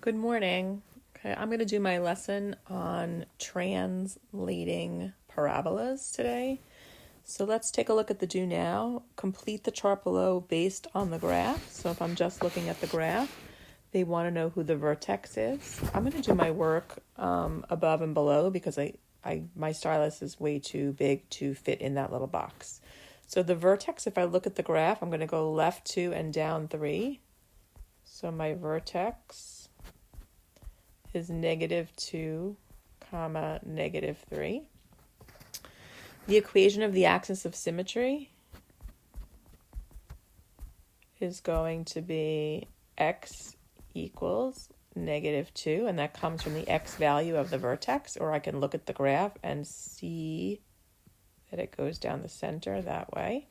Good morning. Okay, I'm going to do my lesson on translating parabolas today. So let's take a look at the do now. Complete the chart below based on the graph. So if I'm just looking at the graph, they want to know who the vertex is. I'm going to do my work above and below because my stylus is way too big to fit in that little box. So the vertex, if I look at the graph, I'm going to go left 2 and down 3. So my vertex is -2, -3. The equation of the axis of symmetry is going to be x equals -2, and that comes from the x value of the vertex, or I can look at the graph and see that it goes down the center that way.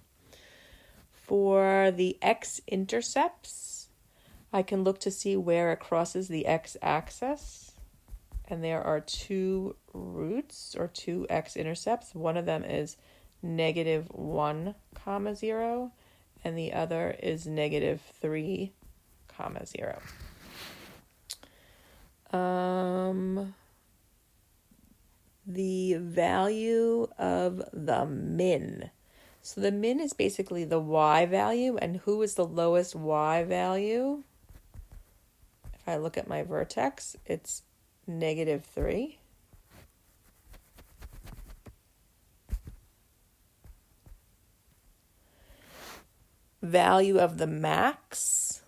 For the x-intercepts, I can look to see where it crosses the x-axis, and there are 2 roots or 2 x-intercepts. One of them is -1, 0, and the other is -3, 0. The value of the min. So the min is basically the y value, and who is the lowest y value? If I look at my vertex, it's -3. Value of the max.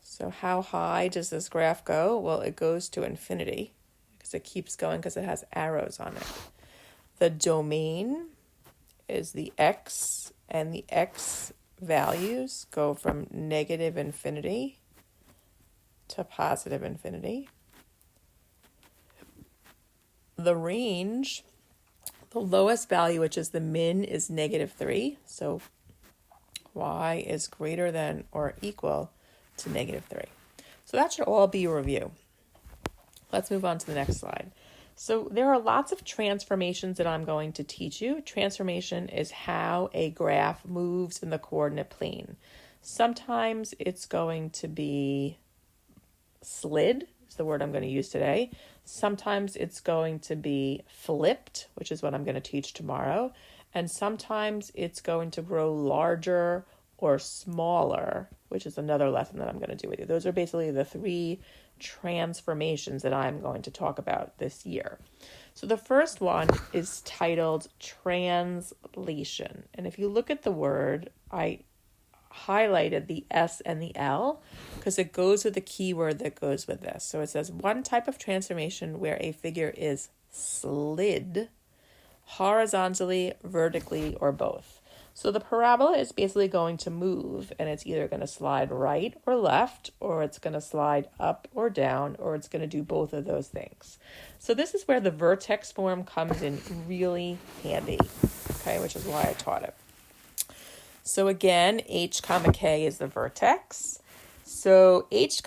So how high does this graph go? Well, it goes to infinity because it keeps going because it has arrows on it. The domain is the x, and the x values go from -infinity to +infinity. The range, the lowest value, which is the min, is -3. So y is greater than or equal to -3. So that should all be a review. Let's move on to the next slide. So there are lots of transformations that I'm going to teach you. Transformation is how a graph moves in the coordinate plane. Sometimes it's going to be slid, is the word I'm going to use today. Sometimes it's going to be flipped, which is what I'm going to teach tomorrow. And sometimes it's going to grow larger or smaller, which is another lesson that I'm going to do with you. Those are basically the 3 transformations that I'm going to talk about this year. So the first one is titled translation. And if you look at the word, I highlighted the S and the L because it goes with the keyword that goes with this. So it says one type of transformation where a figure is slid horizontally, vertically, or both. So the parabola is basically going to move, and it's either going to slide right or left, or it's going to slide up or down, or it's going to do both of those things. So this is where the vertex form comes in really handy, okay, which is why I taught it. So again, h, k is the vertex. So h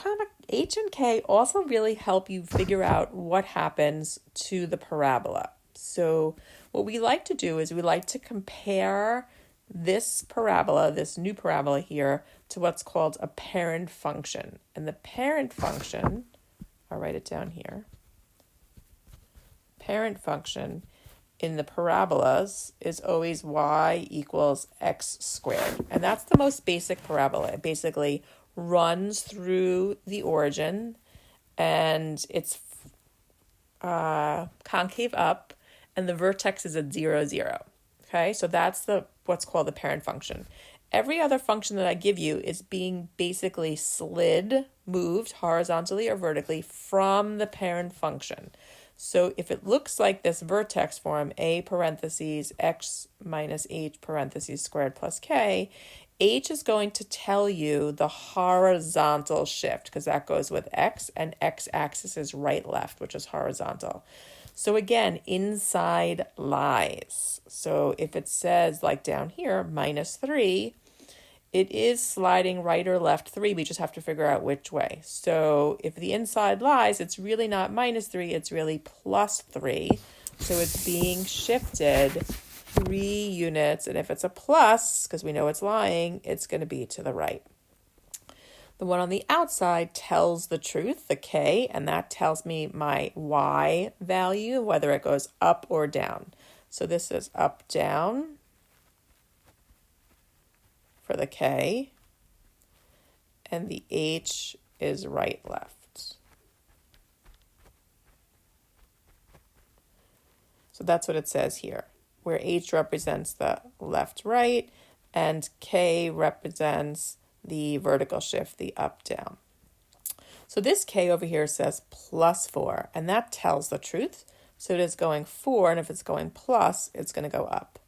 and k also really help you figure out what happens to the parabola. So what we like to do is we like to compare this parabola, this new parabola here, to what's called a parent function. And the parent function, I'll write it down here. Parent function in the parabolas is always y equals x squared. And that's the most basic parabola. It basically runs through the origin, and it's concave up, and the vertex is at 0, 0. Okay, so that's what's called the parent function. Every other function that I give you is being basically slid, moved horizontally or vertically from the parent function. So if it looks like this vertex form, a parentheses x minus h parentheses squared plus k, h is going to tell you the horizontal shift because that goes with x, and x-axis is right left, which is horizontal. So again, inside lies. So if it says, like down here, -3, it is sliding right or left 3. We just have to figure out which way. So if the inside lies, it's really not -3, it's really +3. So it's being shifted 3 units. And if it's a plus, because we know it's lying, it's going to be to the right. The one on the outside tells the truth, the k, and that tells me my y value, whether it goes up or down. So this is up, down for the k, and the h is right, left. So that's what it says here, where h represents the left, right, and k represents the vertical shift, the up, down. So this k over here says +4, and that tells the truth. So it is going 4, and if it's going plus, it's going to go up.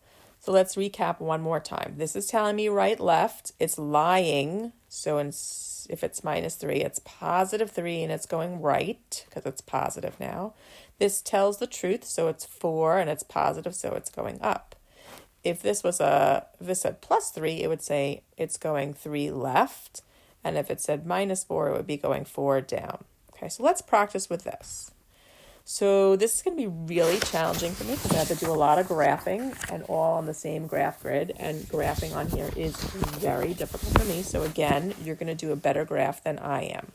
So let's recap one more time. This is telling me right, left. It's lying. So if it's -3, it's +3, and it's going right because it's positive now. This tells the truth, so it's 4, and it's positive, so it's going up. If this said +3, it would say it's going 3 left, and if it said -4, it would be going 4 down. Okay, so let's practice with this. So this is going to be really challenging for me because I have to do a lot of graphing and all on the same graph grid, and graphing on here is very difficult for me. So again, you're going to do a better graph than I am.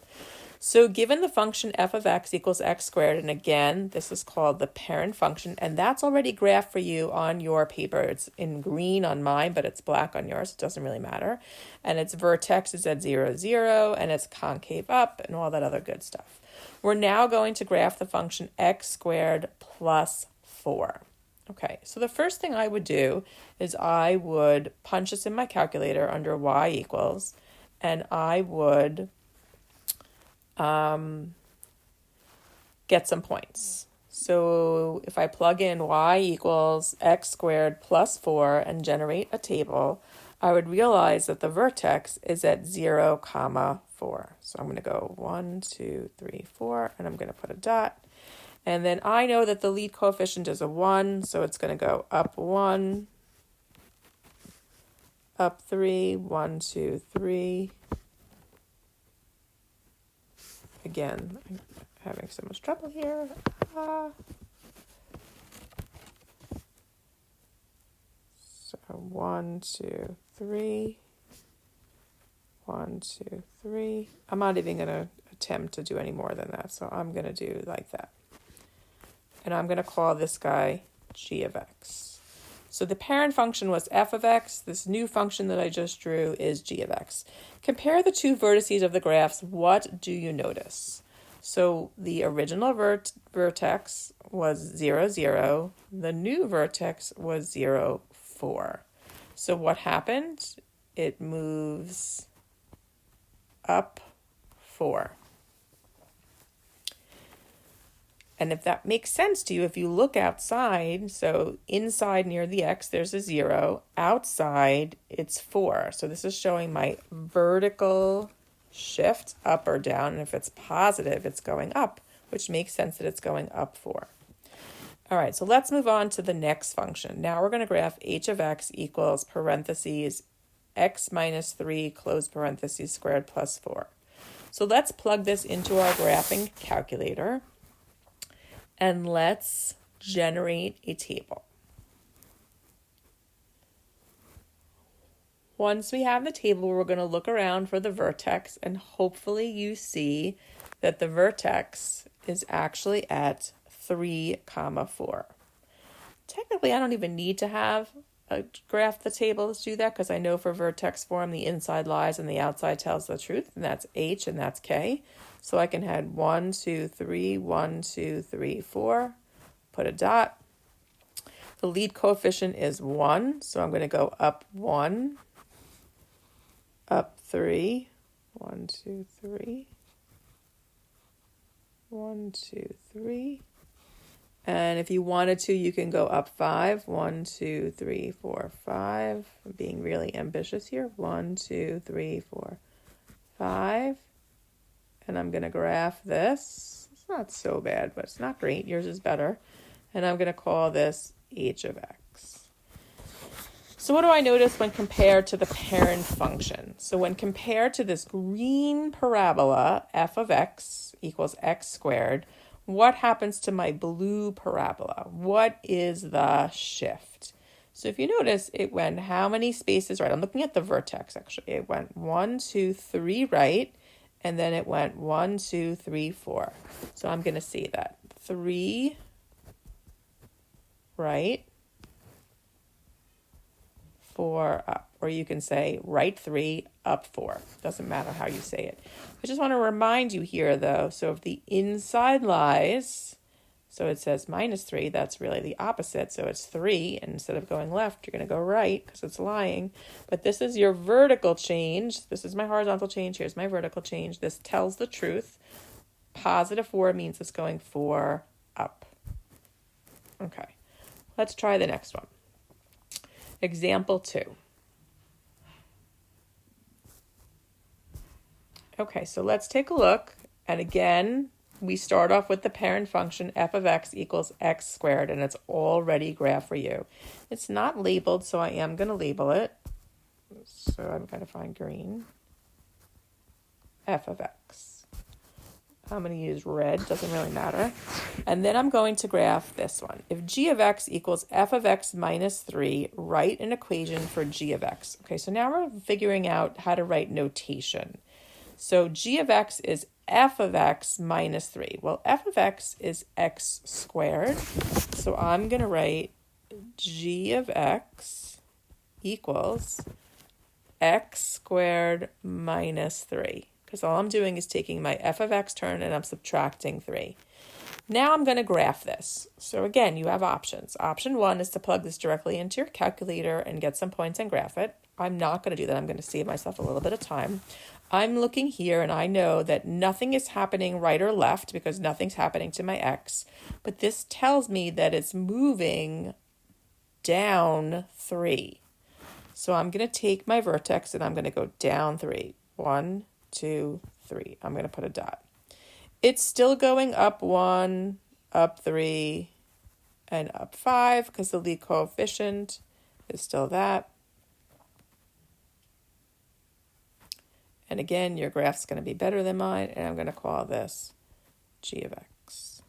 So given the function f of x equals x squared, and again, this is called the parent function, and that's already graphed for you on your paper. It's in green on mine, but it's black on yours. It doesn't really matter. And its vertex is at 0, 0, and it's concave up and all that other good stuff. We're now going to graph the function x squared plus 4. Okay, so the first thing I would do is I would punch this in my calculator under y equals, and I would get some points. So if I plug in y equals x squared plus 4 and generate a table, I would realize that the vertex is at 0, 4. So I'm going to go 1, 2, 3, 4, and I'm going to put a dot. And then I know that the lead coefficient is a 1, so it's going to go up 1, up 3, 1, 2, 3. Again, I'm having so much trouble here. So 1, 2, 3. 1, 2, 3. I'm not even going to attempt to do any more than that, so I'm going to do like that. And I'm going to call this guy g of x. So the parent function was f of x. This new function that I just drew is g of x. Compare the two vertices of the graphs. What do you notice? So the original vertex was 0, 0. The new vertex was 0, 4. So what happened? It moves up 4. And if that makes sense to you, if you look outside, so inside near the x, there's a 0. Outside, it's 4. So this is showing my vertical shift up or down. And if it's positive, it's going up, which makes sense that it's going up 4. All right, so let's move on to the next function. Now we're going to graph h of x equals parentheses x minus 3 close parentheses squared plus 4. So let's plug this into our graphing calculator. And let's generate a table. Once we have the table, we're going to look around for the vertex, and hopefully you see that the vertex is actually at 3, 4. Technically, I don't even need to have a graph the table to do that because I know for vertex form, the inside lies and the outside tells the truth, and that's h and that's k. So I can add 1, 2, 3, 1, 2, 3, 4, put a dot. The lead coefficient is 1, so I'm going to go up 1, up 3, 1, 2, 3, 1, 2, 3. And if you wanted to, you can go up 5, 1, 2, 3, 4, 5. I'm being really ambitious here. 1, 2, 3, 4, 5. And I'm going to graph this. It's not so bad, but it's not great. Yours is better. And I'm going to call this h of x. So what do I notice when compared to the parent function? So when compared to this green parabola, f of x equals x squared, what happens to my blue parabola? What is the shift? So if you notice, it went how many spaces right? I'm looking at the vertex, actually. It went 1, 2, 3 right. and then it went 1, 2, 3, 4. So I'm going to see that 3 right, 4 up. Or you can say right 3, up 4. Doesn't matter how you say it. I just want to remind you here, though. So if the inside lies, so it says -3, that's really the opposite. So it's 3, and instead of going left, you're going to go right because it's lying. But this is your vertical change. This is my horizontal change. Here's my vertical change. This tells the truth. +4 means it's going 4 up. Okay, let's try the next one. Example 2. Okay, so let's take a look. And again, we start off with the parent function f of x equals x squared, and it's already graph for you. It's not labeled, so I am going to label it. So I'm going to find green. F of x. I'm going to use red, doesn't really matter. And then I'm going to graph this one. If g of x equals f of x minus 3, write an equation for g of x. Okay, so now we're figuring out how to write notation. So g of x is f of x minus 3. Well, f of x is x squared. So I'm going to write g of x equals x squared minus 3. Because all I'm doing is taking my f of x term and I'm subtracting 3. Now I'm going to graph this. So again, you have options. Option 1 is to plug this directly into your calculator and get some points and graph it. I'm not going to do that. I'm going to save myself a little bit of time. I'm looking here and I know that nothing is happening right or left because nothing's happening to my x. But this tells me that it's moving down 3. So I'm going to take my vertex and I'm going to go down 3. 1, 2, 3. I'm going to put a dot. It's still going up 1, up 3, and up 5 because the lead coefficient is still that. And again, your graph's going to be better than mine, and I'm going to call this g of x.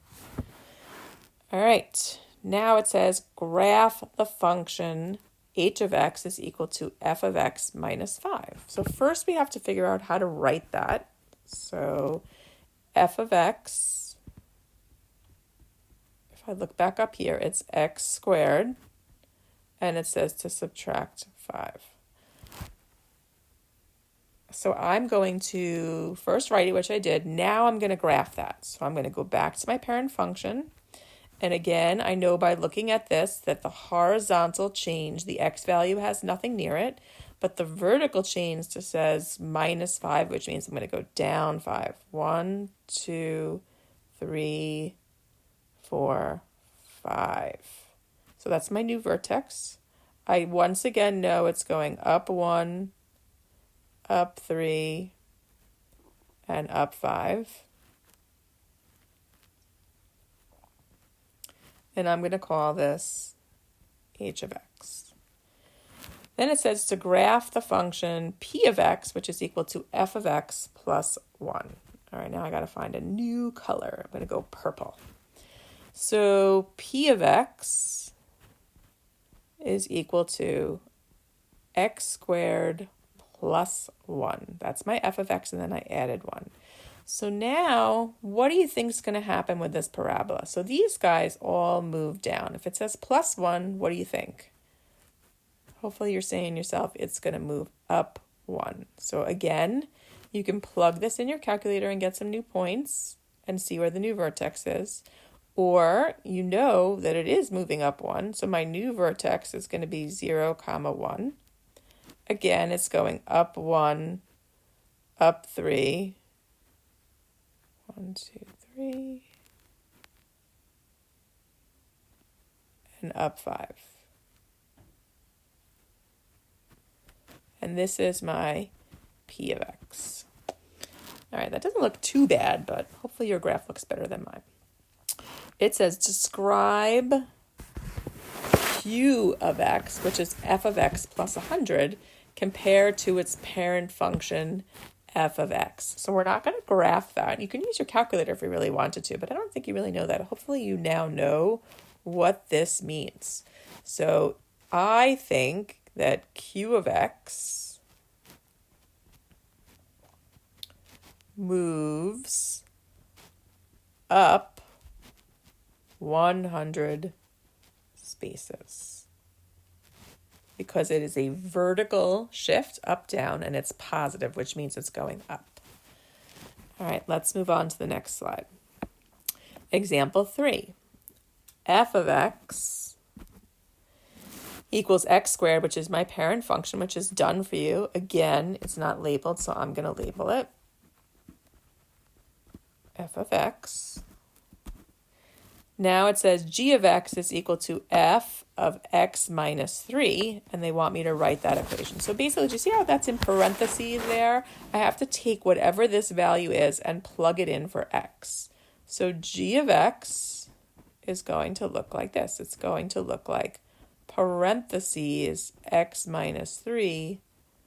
All right, now it says graph the function h of x is equal to f of x minus 5. So first we have to figure out how to write that. So f of x, if I look back up here, it's x squared, and it says to subtract 5. So I'm going to first write it, which I did. Now I'm going to graph that. So I'm going to go back to my parent function. And again, I know by looking at this that the horizontal change, the x value has nothing near it, but the vertical change just says minus 5, which means I'm going to go down 5. 1, 2, 3, 4, 5. So that's my new vertex. I once again know it's going up 1, up 3, and up 5. And I'm going to call this h of x. Then it says to graph the function p of x, which is equal to f of x plus 1. All right, now I got to find a new color. I'm going to go purple. So p of x is equal to x squared plus 1. That's my f of x, and then I added 1. So now, what do you think is going to happen with this parabola? So these guys all move down. If it says plus 1, what do you think? Hopefully you're saying to yourself, it's going to move up 1. So again, you can plug this in your calculator and get some new points and see where the new vertex is. Or you know that it is moving up 1. So my new vertex is going to be 0, 1. Again, it's going up 1, up 3, 1, 2, 3, and up 5. And this is my p of x. All right, that doesn't look too bad, but hopefully your graph looks better than mine. It says describe q of x, which is f of x plus 100, compared to its parent function f of x. So we're not going to graph that. You can use your calculator if you really wanted to, but I don't think you really know that. Hopefully you now know what this means. So I think that q of x moves up 100 spaces because it is a vertical shift up, down, and it's positive, which means it's going up. All right, let's move on to the next slide. Example 3. F of x equals x squared, which is my parent function, which is done for you. Again, it's not labeled, so I'm going to label it. F of x. Now it says g of x is equal to f of x minus 3, and they want me to write that equation. So basically, do you see how that's in parentheses there? I have to take whatever this value is and plug it in for x. So g of x is going to look like this. It's going to look like parentheses x minus 3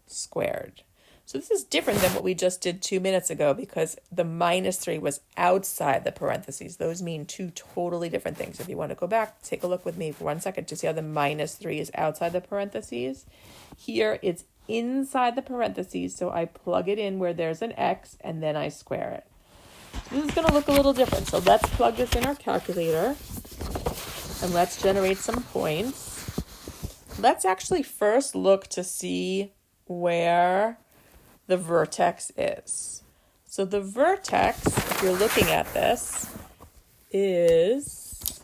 squared. So this is different than what we just did 2 minutes ago because the minus 3 was outside the parentheses. Those mean two totally different things. If you want to go back, take a look with me for 1 second to see how the minus 3 is outside the parentheses. Here it's inside the parentheses, so I plug it in where there's an x and then I square it. So this is going to look a little different. So let's plug this in our calculator and let's generate some points. Let's actually first look to see where the vertex is. So the vertex, if you're looking at this, is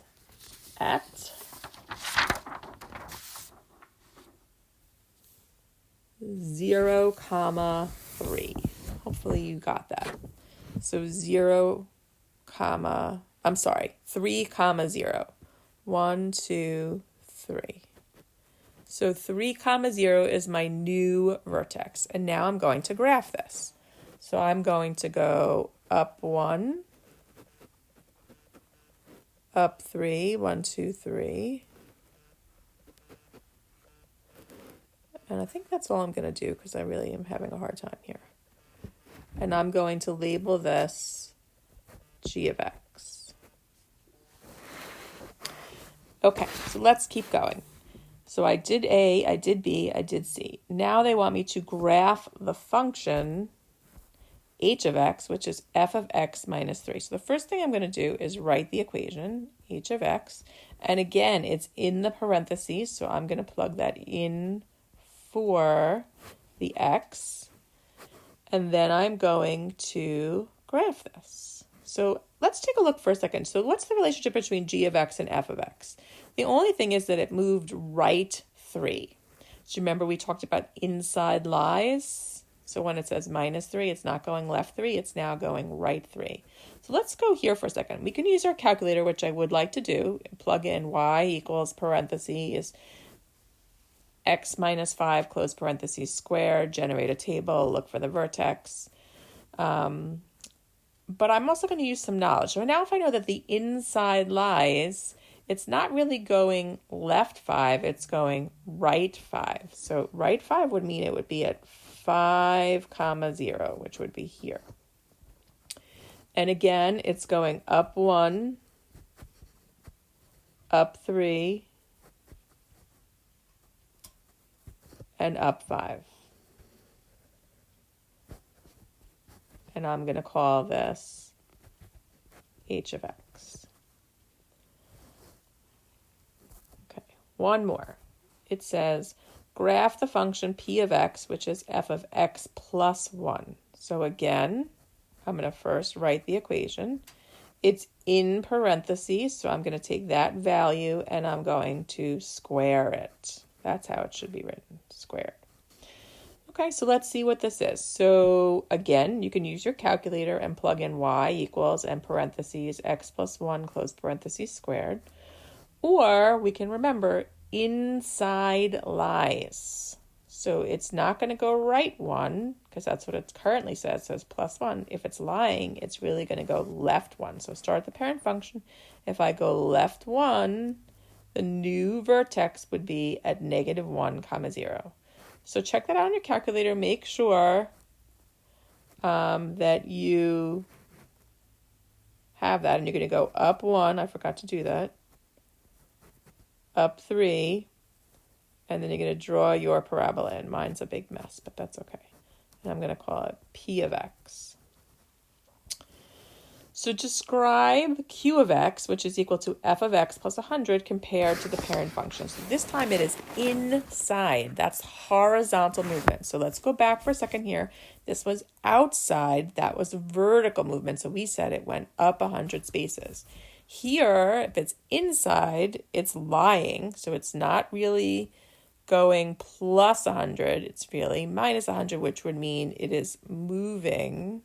at 0, 3. Hopefully you got that. So 3, 0. 1, 2, 3. So 3, 0 is my new vertex. And now I'm going to graph this. So I'm going to go up 1, up 3, 1, 2, 3. And I think that's all I'm going to do because I really am having a hard time here. And I'm going to label this g of x. Okay, so let's keep going. So I did A, I did B, I did C. Now they want me to graph the function h of x, which is f of x minus 3. So the first thing I'm going to do is write the equation, h of x. And again, it's in the parentheses, so I'm going to plug that in for the x. And then I'm going to graph this. So let's take a look for a second. So what's the relationship between g of x and f of x? The only thing is that it moved right 3. So remember we talked about inside lies? So when it says minus 3, it's not going left 3, it's now going right 3. So let's go here for a second. We can use our calculator, which I would like to do. Plug in y equals parentheses x minus 5, close parentheses, squared, generate a table, look for the vertex. But I'm also going to use some knowledge. So now if I know that the inside lies, it's not really going left 5, it's going right 5. So right 5 would mean it would be at 5, 0, which would be here. And again, it's going up 1, up 3, and up 5. And I'm going to call this h of x. Okay, one more. It says graph the function p of x, which is f of x plus 1. So again, I'm going to first write the equation. It's in parentheses, so I'm going to take that value and I'm going to square it. That's how it should be written, squared. Okay, so let's see what this is. So again, you can use your calculator and plug in y equals and parentheses x plus 1, close parentheses, squared. Or we can remember inside lies. So it's not going to go right 1, because that's what it currently says. It says plus 1. If it's lying, it's really going to go left 1. So start the parent function. If I go left 1, the new vertex would be at negative 1, 0. So check that out on your calculator. Make sure that you have that. And you're going to go up 1. I forgot to do that. Up 3. And then you're going to draw your parabola in. Mine's a big mess, but that's okay. And I'm going to call it p of x. So describe q of x, which is equal to f of x plus 100 compared to the parent function. So this time it is inside. That's horizontal movement. So let's go back for a second here. This was outside. That was vertical movement. So we said it went up 100 spaces. Here, if it's inside, it's lying. So it's not really going plus 100. It's really minus 100, which would mean it is moves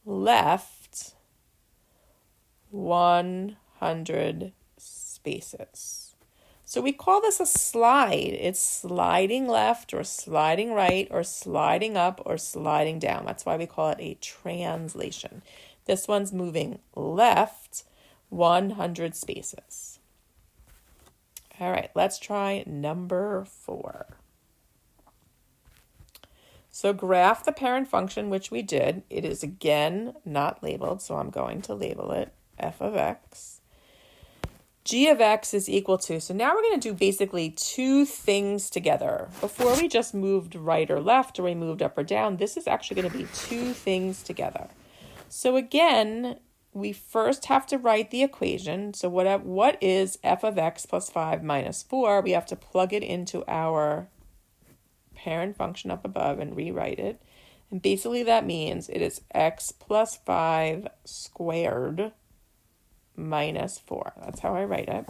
left 100 spaces. So we call this a slide. It's sliding left or sliding right or sliding up or sliding down. That's why we call it a translation. This one's moving left 100 spaces. All right, let's try number 4. So graph the parent function, which we did. It is again not labeled, so I'm going to label it f of x. G of x is equal to, so now we're going to do basically 2 things together. Before we just moved right or left or we moved up or down, this is actually going to be 2 things together. So again, we first have to write the equation. So what is f of x plus 5 minus 4? We have to plug it into our parent function up above and rewrite it. And basically that means it is x plus 5 squared minus 4. That's how I write it.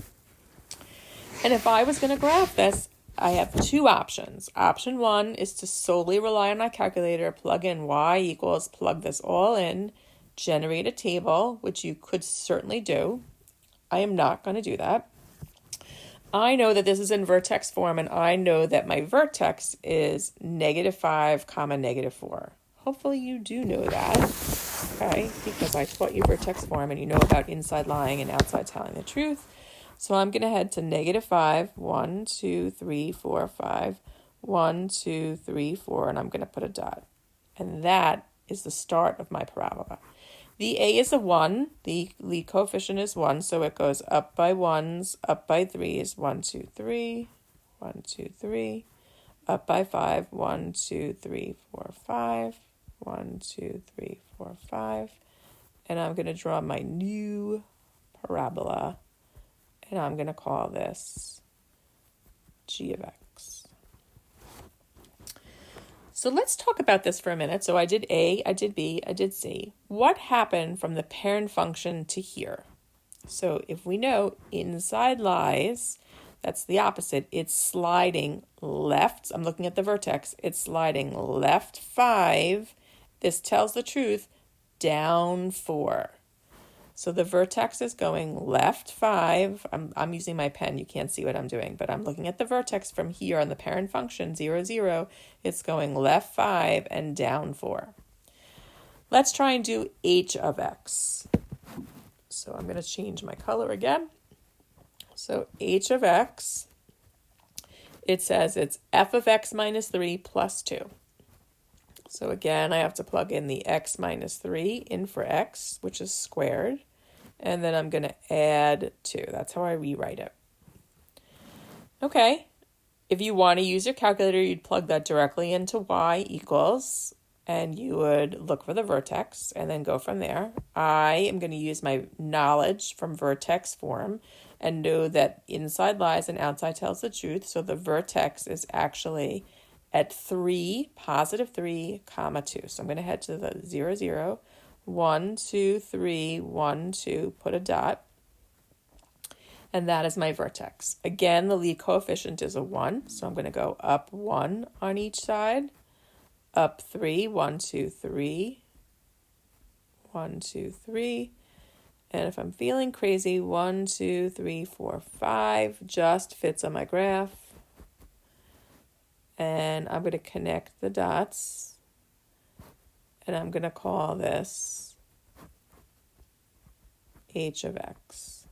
And if I was going to graph this, I have 2 options. Option 1 is to solely rely on my calculator, plug in y equals, plug this all in, generate a table, which you could certainly do. I am not going to do that. I know that this is in vertex form, and I know that my vertex is -5, -4. Hopefully you do know that, okay? Because I taught you vertex form, and you know about inside lying and outside telling the truth. So I'm going to head to -5, 1, 2, 3, 4, 5, 1, 2, 3, 4, and I'm going to put a dot. And that is the start of my parabola. The a is a 1, the coefficient is 1, so it goes up by 1s, up by 3s, 1, 2, 3, 1, 2, 3, up by 5, 1, 2, 3, 4, 5, 1, 2, 3, 4, 5, and I'm going to draw my new parabola, and I'm going to call this g of x. So let's talk about this for a minute. So I did A, I did B, I did C. What happened from the parent function to here? So if we know inside lies, that's the opposite. It's sliding left. I'm looking at the vertex. It's sliding left 5. This tells the truth, down 4. So the vertex is going left 5. I'm using my pen. You can't see what I'm doing, but I'm looking at the vertex from here on the parent function, 0, 0. It's going left 5 and down 4. Let's try and do h of x. So I'm going to change my color again. So h of x, it says it's f of x minus 3 plus 2. So again, I have to plug in the x minus 3 in for x, which is squared. And then I'm going to add 2. That's how I rewrite it. Okay. If you want to use your calculator, you'd plug that directly into y equals, and you would look for the vertex and then go from there. I am going to use my knowledge from vertex form and know that inside lies and outside tells the truth. So the vertex is actually at 3, positive 3, comma 2. So I'm going to head to the 0, 0, 1, 2, 3, 1, 2, put a dot. And that is my vertex. Again, the lead coefficient is a 1. So I'm going to go up 1 on each side, up 3, 1, 2, 3, 1, 2, 3. And if I'm feeling crazy, 1, 2, 3, 4, 5 just fits on my graph. And I'm going to connect the dots, and I'm going to call this h of x.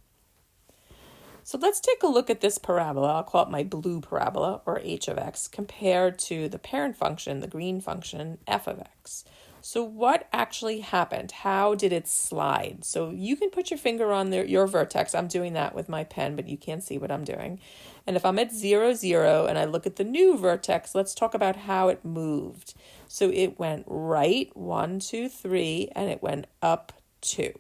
So let's take a look at this parabola. I'll call it my blue parabola, or h of x, compared to the parent function, the green function, f of x. So what actually happened? How did it slide? So you can put your finger on your vertex. I'm doing that with my pen, but you can't see what I'm doing. And if I'm at 0, 0, and I look at the new vertex, let's talk about how it moved. So it went right, 1, 2, 3, and it went up 2.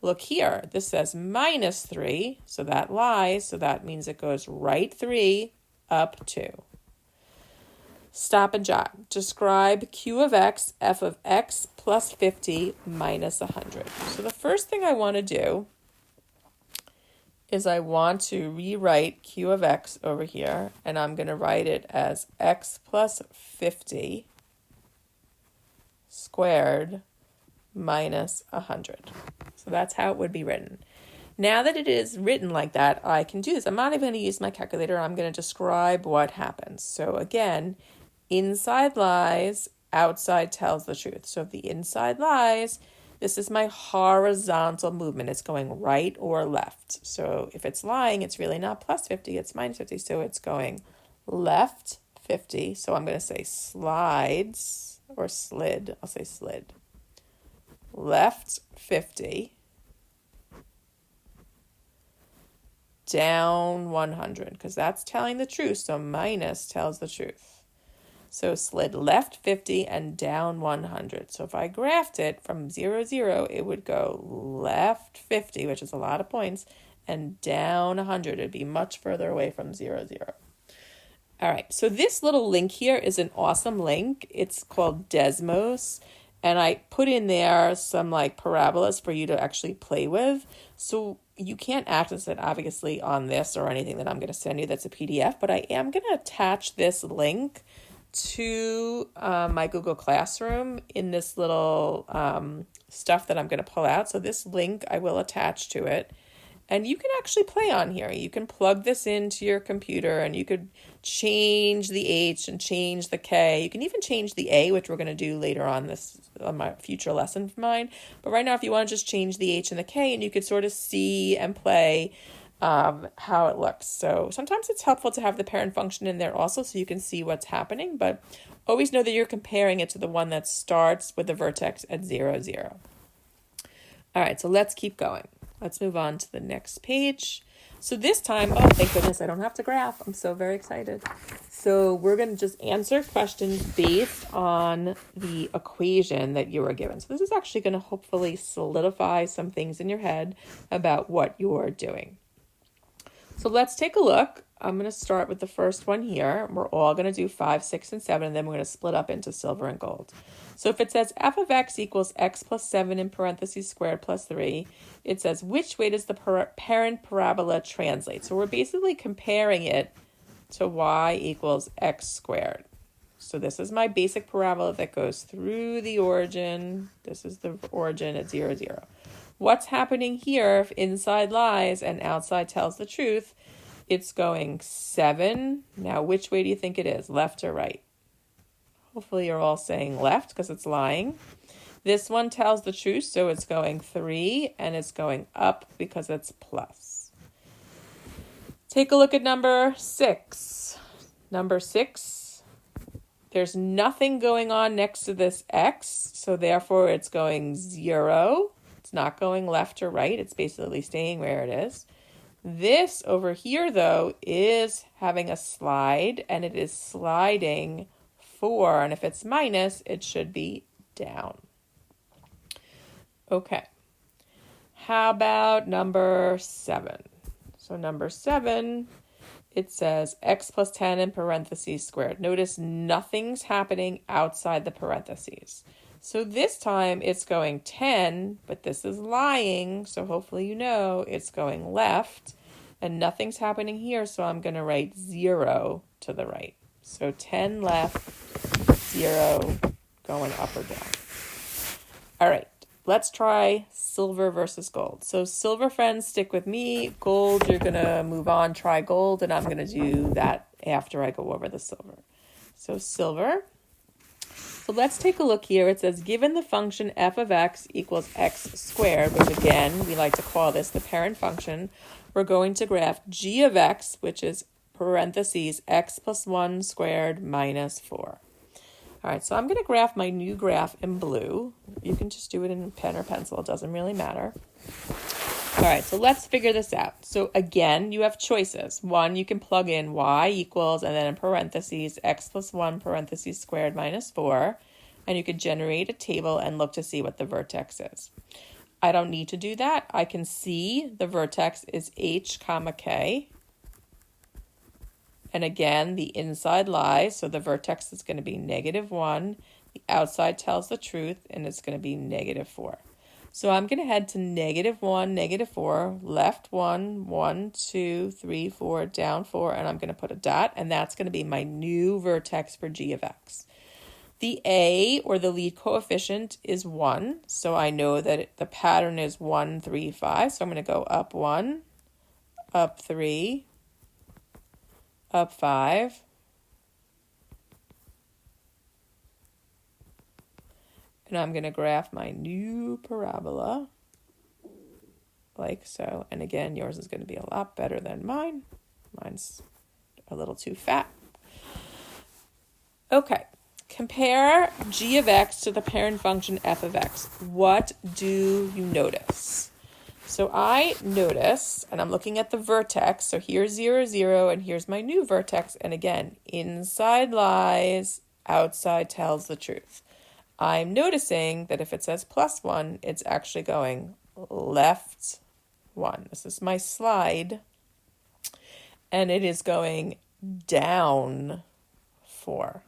Look here, this says minus 3, so that lies, so that means it goes right 3, up 2. Stop and jot. Describe Q of x, f of x plus 50 minus 100. So the first thing I want to do is I want to rewrite Q of x over here, and I'm going to write it as x plus 50 squared minus 100. So that's how it would be written. Now that it is written like that, I can do this. I'm not even going to use my calculator. I'm going to describe what happens. So again, inside lies, outside tells the truth. So if the inside lies, this is my horizontal movement. It's going right or left. So if it's lying, it's really not plus 50, it's minus 50. So it's going left 50. So I'm going to say slides or slid. I'll say slid. Left 50. Down 100, because that's telling the truth. So minus tells the truth. So slid left 50 and down 100. So if I graphed it from 0, 0, it would go left 50, which is a lot of points, and down 100. It'd be much further away from 0, 0. All right, so this little link here is an awesome link. It's called Desmos, and I put in there some like parabolas for you to actually play with. So you can't access it obviously on this or anything that I'm going to send you that's a PDF, but I am going to attach this link to my Google Classroom in this little stuff that I'm going to pull out. So this link I will attach to it. And you can actually play on here. You can plug this into your computer and you could change the H and change the K. You can even change the A, which we're going to do later on my future lesson of mine. But right now, if you want to just change the H and the K, and you could sort of see and play how it looks. So sometimes it's helpful to have the parent function in there also so you can see what's happening, but always know that you're comparing it to the one that starts with the vertex at 0, 0. All right, so let's keep going. Let's move on to the next page. So this time, oh, thank goodness, I don't have to graph. I'm so very excited. So we're going to just answer questions based on the equation that you were given. So this is actually going to hopefully solidify some things in your head about what you're doing. So let's take a look. I'm going to start with the first one here. We're all going to do 5, 6, and 7, and then we're going to split up into silver and gold. So if it says f of x equals x plus 7 in parentheses squared plus 3, it says which way does the parent parabola translate? So we're basically comparing it to y equals x squared. So this is my basic parabola that goes through the origin. This is the origin at 0, 0. What's happening here if inside lies and outside tells the truth? It's going 7. Now, which way do you think it is, left or right? Hopefully you're all saying left because it's lying. This one tells the truth, so it's going 3, and it's going up because it's plus. Take a look at number 6. Number 6, there's nothing going on next to this x, so therefore it's going 0. It's not going left or right. It's basically staying where it is. This over here, though, is having a slide, and it is sliding 4. And if it's minus, it should be down. Okay. How about number 7? So number 7, it says x plus 10 in parentheses squared. Notice nothing's happening outside the parentheses. So this time it's going 10, but this is lying, so hopefully you know it's going left, and nothing's happening here, so I'm going to write 0 to the right. So 10 left, 0 going up or down. All right, let's try silver versus gold. So silver friends, stick with me. Gold, you're going to move on, try gold, and I'm going to do that after I go over the silver. So silver. So let's take a look here. It says, given the function f of x equals x squared, which again, we like to call this the parent function, we're going to graph g of x, which is parentheses x plus 1 squared minus 4. All right, so I'm going to graph my new graph in blue. You can just do it in pen or pencil. It doesn't really matter. All right, so let's figure this out. So again, you have choices. One, you can plug in y equals, and then in parentheses, x plus 1 parentheses squared minus 4. And you could generate a table and look to see what the vertex is. I don't need to do that. I can see the vertex is h comma k. And again, the inside lies, so the vertex is going to be -1. The outside tells the truth, and it's going to be -4. So I'm going to head to -1, -4, left 1, 1, 2, 3, 4, down 4, and I'm going to put a dot, and that's going to be my new vertex for g of x. The a, or the lead coefficient, is 1, so I know that the pattern is 1, 3, 5, so I'm going to go up 1, up 3, up 5, and I'm going to graph my new parabola like so. And again, yours is going to be a lot better than mine. Mine's a little too fat. Okay, compare g of x to the parent function f of x. What do you notice? So I notice, and I'm looking at the vertex, so here's 0, 0, and here's my new vertex, and again, inside lies, outside tells the truth. I'm noticing that if it says +1, it's actually going left 1. This is my slide, and it is going down 4.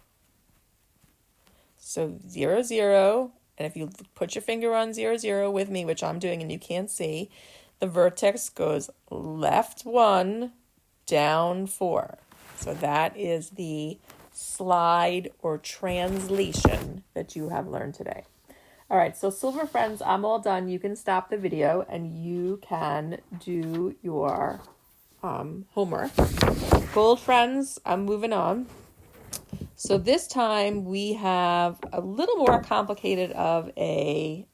So 0, 0, and if you put your finger on 0, 0 with me, which I'm doing and you can't see, the vertex goes left 1, down 4. So that is the slide or translation that you have learned today. All right, so silver friends, I'm all done. You can stop the video and you can do your homework. Gold friends, I'm moving on. So this time we have a little more complicated of a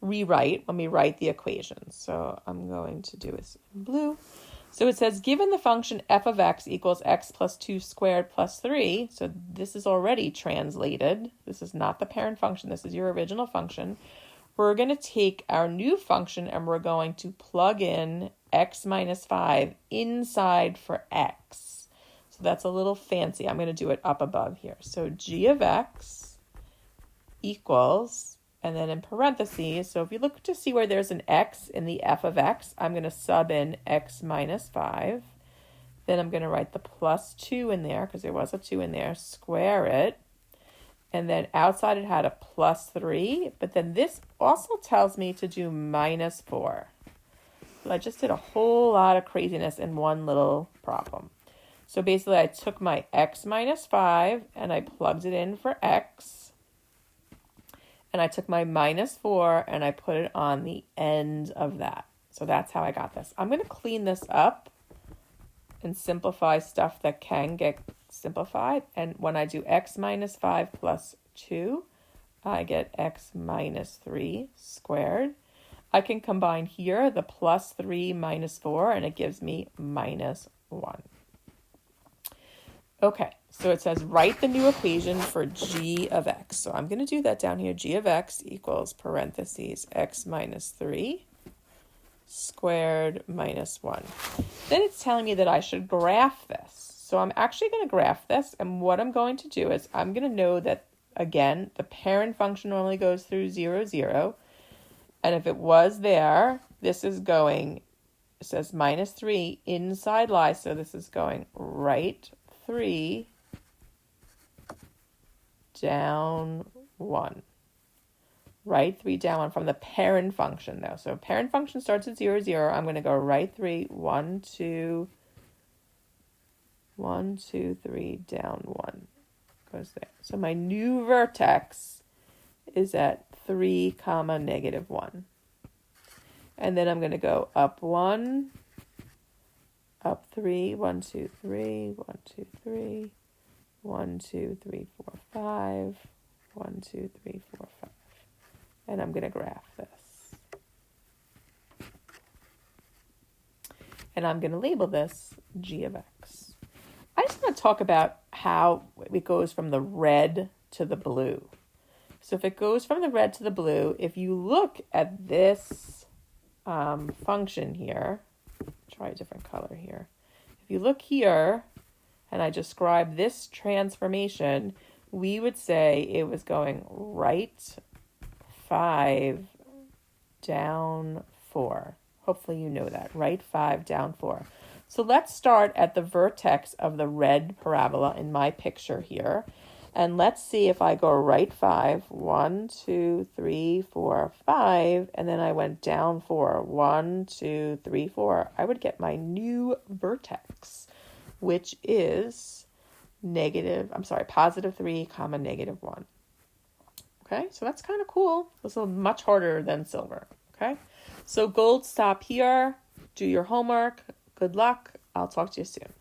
rewrite when we write the equations. So I'm going to do this in blue. So it says, given the function f of x equals x plus 2 squared plus 3, so this is already translated. This is not the parent function. This is your original function. We're going to take our new function and we're going to plug in x minus 5 inside for x. So that's a little fancy. I'm going to do it up above here. So g of x equals, and then in parentheses, so if you look to see where there's an x in the f of x, I'm going to sub in x minus 5. Then I'm going to write the plus 2 in there because there was a 2 in there, square it. And then outside it had a plus 3, but then this also tells me to do minus 4. So I just did a whole lot of craziness in one little problem. So basically I took my x minus 5 and I plugged it in for x. And I took my minus 4 and I put it on the end of that. So that's how I got this. I'm going to clean this up and simplify stuff that can get simplified. And when I do x minus 5 plus 2, I get x minus 3 squared. I can combine here the plus 3 minus 4 and it gives me minus 1. Okay, so it says write the new equation for g of x. So I'm going to do that down here. G of x equals parentheses x minus 3 squared minus 1. Then it's telling me that I should graph this. So I'm actually going to graph this. And what I'm going to do is I'm going to know that, again, the parent function normally goes through 0, 0. And if it was there, this is going, it says minus 3 inside lies. So this is going right 3 down 1. Right 3 down 1 from the parent function though. So parent function starts at 0, 0. I'm going to go right 3, 1, 2, 1, 2, 3, down 1. Goes there. So my new vertex is at 3, comma, negative 1. And then I'm going to go up 1, up 3, 1, 2, 3, 1, 2, 3, 1, 2, 3, 4, 5, 1, 2, 3, 4, 5. And I'm going to graph this. And I'm going to label this g of x. I just want to talk about how it goes from the red to the blue. So if it goes from the red to the blue, if you look at this function here, try a different color here. If you look here, and I describe this transformation, we would say it was going right 5, down 4. Hopefully you know that, right 5, down 4. So let's start at the vertex of the red parabola in my picture here. And let's see if I go right 5, 1, 2, 3, 4, 5, and then I went down 4, 1, 2, 3, 4. I would get my new vertex, which is positive 3, comma, negative 1. Okay, so that's kind of cool. This is much harder than silver. Okay, so gold, stop here. Do your homework. Good luck. I'll talk to you soon.